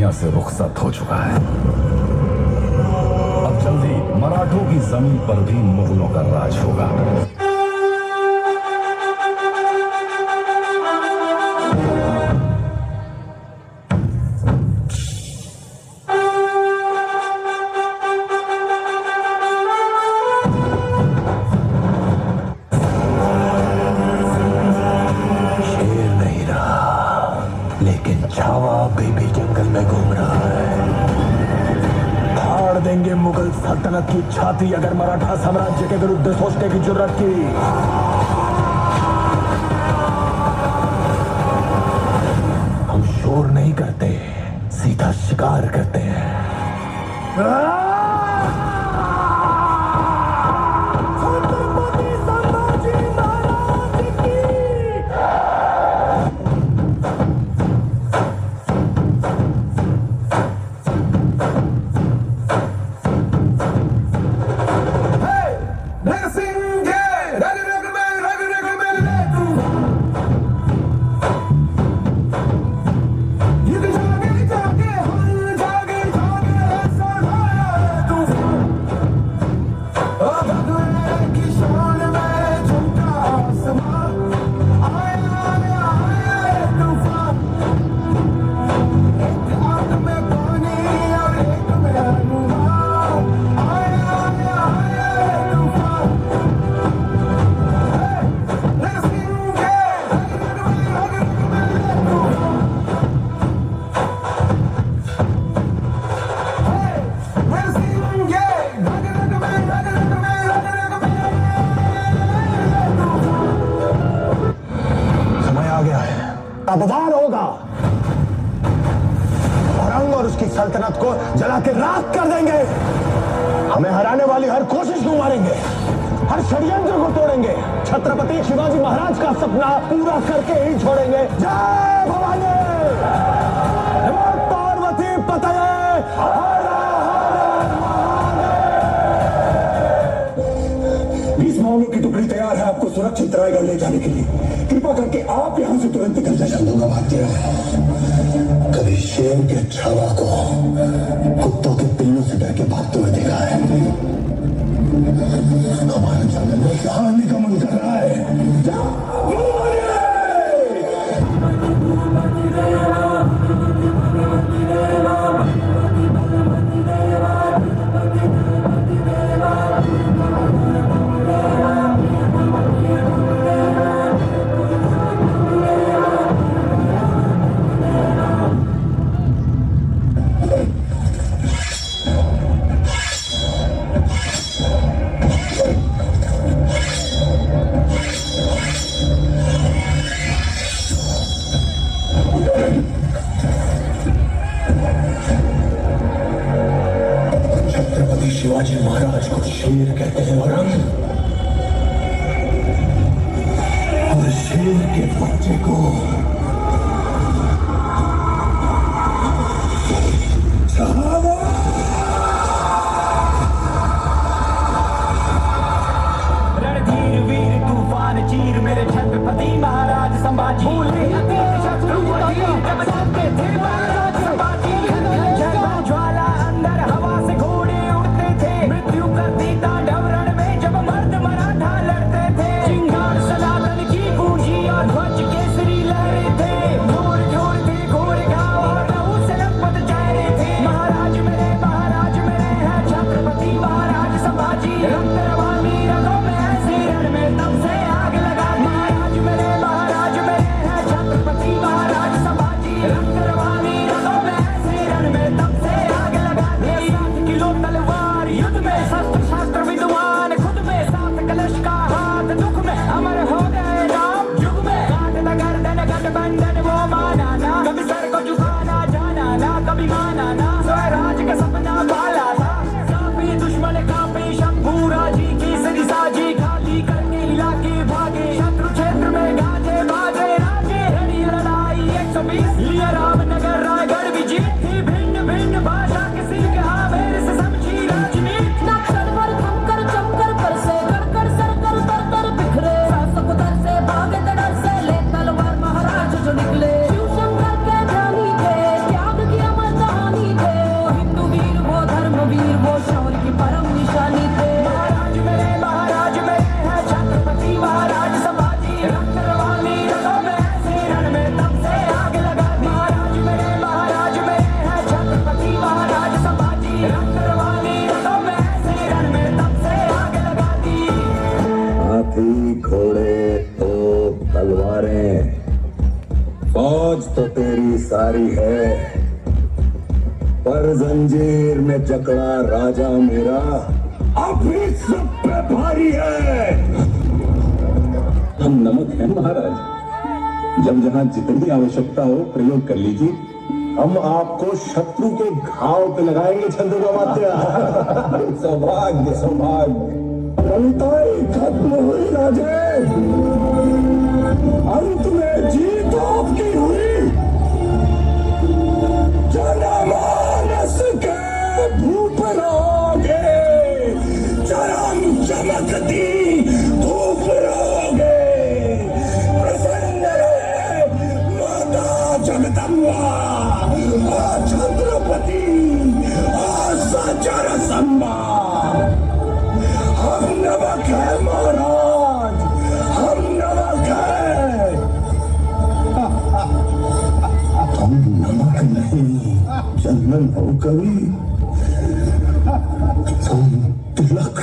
दुनिया से रुखसत हो चुका है। अब जल्दी मराठों की जमीन पर भी मुगलों का राज होगा। लेकिन छावा अभी भी जंगल में घूम रहा है। फाड़ देंगे मुगल सल्तनत की छाती अगर मराठा साम्राज्य के विरुद्ध सोचने की जरूरत की। हम शोर नहीं करते, सीधा शिकार करते हैं। अबवार होगा। औरंग और उसकी सल्तनत को जला के राख कर देंगे। हमें हराने वाली हर कोशिश को मारेंगे, हर षड्यंत्र को तोड़ेंगे। छत्रपति शिवाजी महाराज का सपना पूरा करके ही छोड़ेंगे। जय भवानी, पार्वती पतये। माओवादियों की टुकड़ी तैयार है आपको सुरक्षित रायगढ़ ले जाने के लिए। कृपा करके आप यहां से तुरंत निकल जाए। चंदूंगा भागते रहे। कभी शेर के छावा को कुत्तों के पिल्लों से डर के भागते हुए देखा है। हमारा जंगल में कहानी का मन कर रहा है। शिवाजी महाराज को शेर कहते हैं औरंग, और शेर के बच्चे को रणधीर वीर तूफान चीर मेरे छत्रपति महाराज संभाजी। भूले अतीत शत्रु अधीर जब सबके थे महाराज संभाजी। ज्वाला अंदर हवा से घोड़े मृत्यु करती तांडव रण में जब मर्द मराठा लड़ते थे। चिंगार सनातन की गूंजी और ध्वज केसरी लहरे थे। घोर घोर थे घोर घाव और लहू से लथपथ चेहरे थे। महाराज मेरे हैं छत्रपति महाराज संभाजी। रक्त रवानी रगों में ऐसे रण में तब से आग लगा दी। महाराज मेरे हैं छत्रपति महाराज संभाजी। रक्त रवानी रगों में ऐसे रण में तब से आग लगा दी। 7 किलो तलवार युद्ध में शस्त्र शास्त्र विद्वान खुद में 7 कलश का हाथ दुख में अमर हो गए राम युग में। काट गर्दन गठबंधन वो माना ना, कभी सर को झुकाना जाना ना, कभी माना ना स्वराज का सपना पाला था। काफी दुश्मन काफी शंभूरा जी की सरी साजी। खाली करके इलाके भागे शत्रु क्षेत्र में गाजे बाजे राजे। रणी लड़ाई 120 लिया रामनगर रायगढ़ भी जीत थी। भिन्न भिन्न भाषा किसी के आवेर से समझी राजनीति। निकले शिव शंकर के ध्यानी थे, त्याग किया मर्दाना। सारी है, पर जंजीर में जकड़ा राजा मेरा अभी सब पे भारी है। हम नमक हैं महाराज, जब जहां जितनी आवश्यकता हो प्रयोग कर लीजिए। हम आपको शत्रु के घाव पे लगाएंगे छंदों का वाद्य। सौभाग्य सौभाग्य, ललिताई खत्म हुई राजे, अंत में जीत आपकी हुई। जनमानस के भूप रोगे, चरम चमकती धूप रोगे। प्रसन्न रहे माता जगदम्बा, छत्रपति सचर सम्मा। हम नमक है महाराज, हम नमक है। तुम नमक नहीं चंदन हो कवि, तुम तिलक